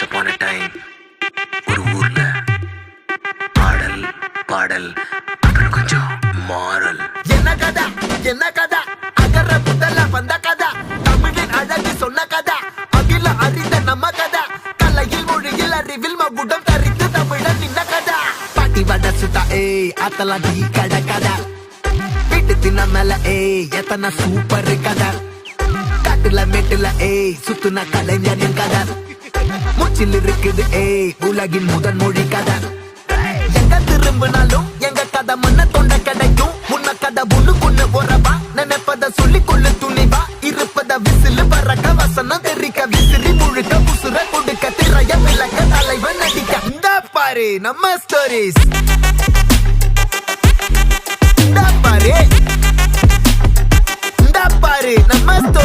Once upon a time ஒரு ஊர்ல ஆடல் பாடல் அப்புறம் கொஞ்சம் மாறல். என்ன கதா அகர முதல வந்த கதா தமிழின் அழகு சொன்ன கதா அகில அறிந்த நம்ம கதா கலையில் மொழியில் அறிவில் மகுடம் தரித்து தமிழன் நின்ன கதா பாட்டி வட சுட்டா அத்தலாம் டீ கடை கதா வீட்டு தின்ன மேல எத்தனை சூப்பர் கதா காட்டுல மேட்டுல சுத்துன கலைஞரின் கதா மூச்சில் இருக்குது உலகின் முதன் மொழி கதா எங்க திரும்பினாலும் எங்க கதை மண்ண தொண்ட கிடைக்கும் முன்ன கதை ஒண்ணுக்குன்னு போறவா நினைப்பத சொல்லி கொள்ளு துணிவா இருப்பத விசிலு பறக்க வசனம் தெரிக்க விசிறி முழுக்க புசுர கொடுக்க திரைய விளக்க தலைவன் நடிக்க இந்த பாரு நம்ம ஸ்டோரிஸ் இந்த பாரு நம்ம ஸ்டோரி